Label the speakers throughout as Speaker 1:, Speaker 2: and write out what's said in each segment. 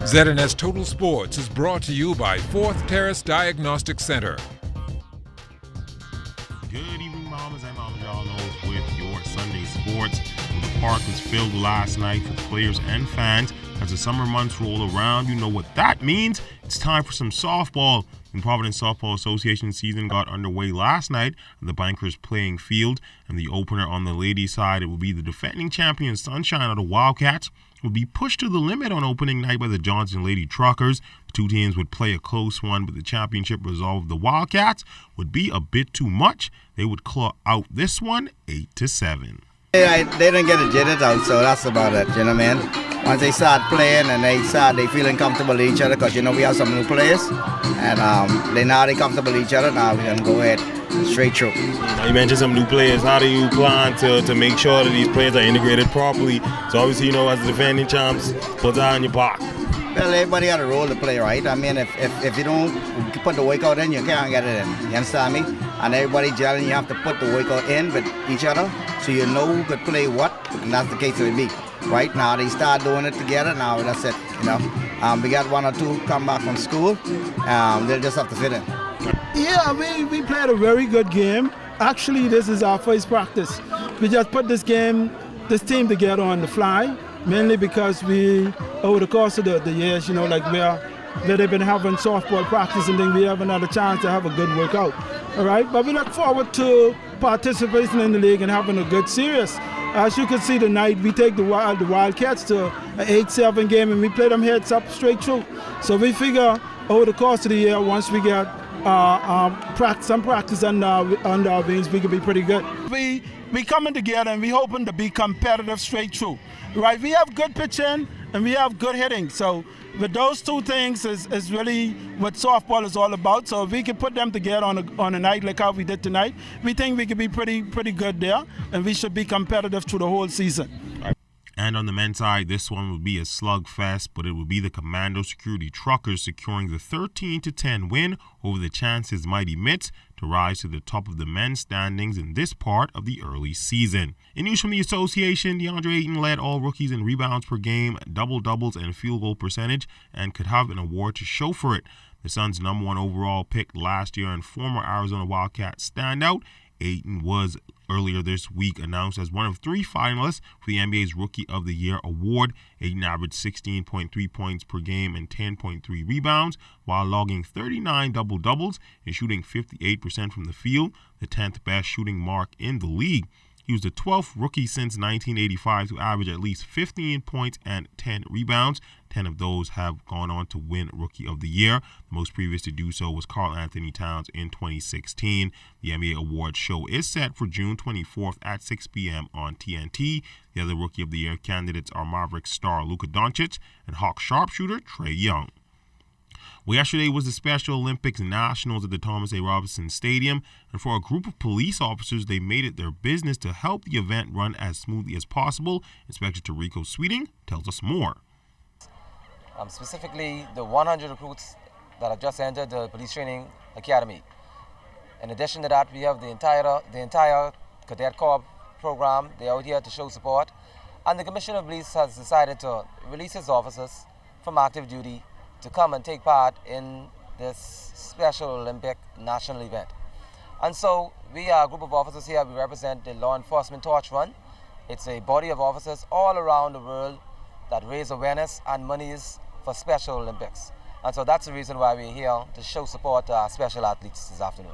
Speaker 1: ZNS Total Sports is brought to you by 4th Terrace Diagnostic Center.
Speaker 2: Good evening, mamas and mamas. Y'all know with your Sunday sports. The park was filled last night for players and fans. As the summer months roll around, you know what that means. It's time for some softball. The Providence Softball Association season got underway last night at the Bankers Playing Field, and the opener on the ladies' side, it will be the defending champion Sunshine of the Wildcats. Will be pushed to the limit on opening night by the Johnson Lady Truckers. The two teams would play a close one, but the championship resolve of the Wildcats would be a bit too much. They would claw out this one 8-7.
Speaker 3: They didn't get it jittered out, so that's about it, you know what I mean? Once they start playing and they feeling comfortable with each other, because you know we have some new players, and they comfortable with each other. Now we're gonna go ahead straight through.
Speaker 4: Now you mentioned some new players. How do you plan to make sure that these players are integrated properly? So obviously, you know, as the defending champs, put that on your back.
Speaker 3: Well, everybody got a role to play, right? I mean, if you don't put the workout in, you can't get it in. You understand me? And everybody gelling, you have to put the workout in with each other, so you know who could play what, and that's the case with me. Right now, they start doing it together. Now that's it. You know, we got one or two come back from school. They'll just have to fit in.
Speaker 5: Yeah, we played a very good game. Actually, this is our first practice. We just put this team together on the fly, mainly because we, over the course of the years, you know, like where they've been having softball practice, and then we haven't had a chance to have a good workout. All right, but we look forward to participating in the league and having a good series. As you can see tonight, we take the Wildcats to an 8-7 game, and we play them heads up straight through. So we figure over the course of the year, once we get some practice under our wings, we can be pretty good. We coming together and we hoping to be competitive straight through. Right? We have good pitching and we have good hitting. So with those two things is really what softball is all about. So if we can put them together on a night like how we did tonight, we think we can be pretty good there, and we should be competitive through the whole season.
Speaker 2: And on the men's side, this one will be a slugfest, but it will be the Commando Security Truckers securing the 13-10 win over the Chances Mighty Mitts to rise to the top of the men's standings in this part of the early season. In news from the association, DeAndre Ayton led all rookies in rebounds per game, double-doubles, and field goal percentage, and could have an award to show for it. The Suns' number one overall pick last year and former Arizona Wildcats standout, Ayton was earlier this week announced as one of 3 finalists for the NBA's Rookie of the Year award. Ayton averaged 16.3 points per game and 10.3 rebounds, while logging 39 double-doubles and shooting 58% from the field, the 10th best shooting mark in the league. He was the 12th rookie since 1985 to average at least 15 points and 10 rebounds. 10 of those have gone on to win Rookie of the Year. The most previous to do so was Karl Anthony Towns in 2016. The NBA Awards show is set for June 24th at 6 p.m. on TNT. The other Rookie of the Year candidates are Mavericks star Luka Doncic and Hawks sharpshooter Trae Young. Well, yesterday was the Special Olympics Nationals at the Thomas A. Robinson Stadium, and for a group of police officers, they made it their business to help the event run as smoothly as possible. Inspector Tarico Sweeting tells us more.
Speaker 6: Specifically, the 100 recruits that have just entered the Police Training Academy. In addition to that, we have the entire Cadet Corps program. They're out here to show support. And the Commissioner of Police has decided to release his officers from active duty to come and take part in this Special Olympic national event. And so we are a group of officers here. We represent the Law Enforcement Torch Run. It's a body of officers all around the world that raise awareness and monies for Special Olympics. And so that's the reason why we're here, to show support to our special athletes this afternoon.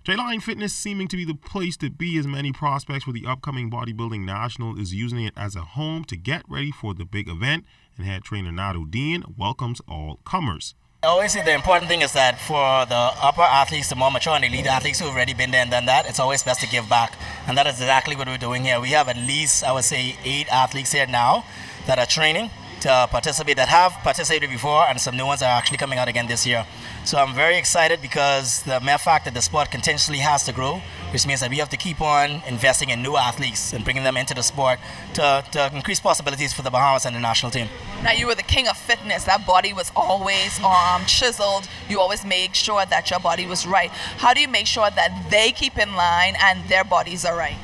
Speaker 2: J-Line Fitness seeming to be the place to be, as many prospects for the upcoming bodybuilding national is using it as a home to get ready for the big event, and head trainer Nato Dean welcomes all comers.
Speaker 7: I always say the important thing is that for the upper athletes, the more mature and elite athletes who have already been there and done that, it's always best to give back. And that is exactly what we're doing here. We have at least, I would say, 8 athletes here now that are training to participate, that have participated before, and some new ones are actually coming out again this year. So I'm very excited because the mere fact that the sport continuously has to grow, which means that we have to keep on investing in new athletes and bringing them into the sport to increase possibilities for the Bahamas and the national team.
Speaker 8: Now, you were the king of fitness. That body was always chiseled. You always made sure that your body was right. How do you make sure that they keep in line and their bodies are right?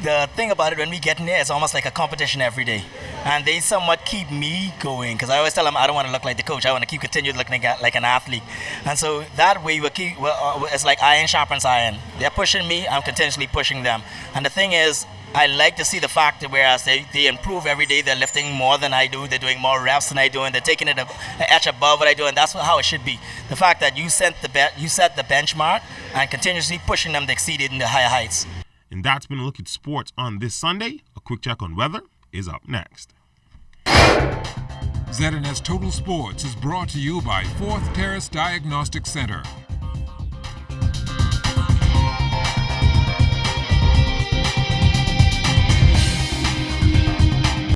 Speaker 7: The thing about it, when we get in there, it's almost like a competition every day. and they somewhat keep me going, because I always tell them I don't want to look like the coach. I want to keep continuing looking like an athlete. And so that way it's like iron sharpens iron. They're pushing me, I'm continuously pushing them. And the thing is, I like to see the fact that whereas they improve every day, they're lifting more than I do, they're doing more reps than I do, and they're taking it an edge above what I do, and that's how it should be. The fact that you set the benchmark and continuously pushing them to exceed it in the higher heights.
Speaker 2: And that's been a look at sports on this Sunday. A quick check on weather is up next.
Speaker 1: ZNS Total Sports is brought to you by 4th Terrace Diagnostic Center.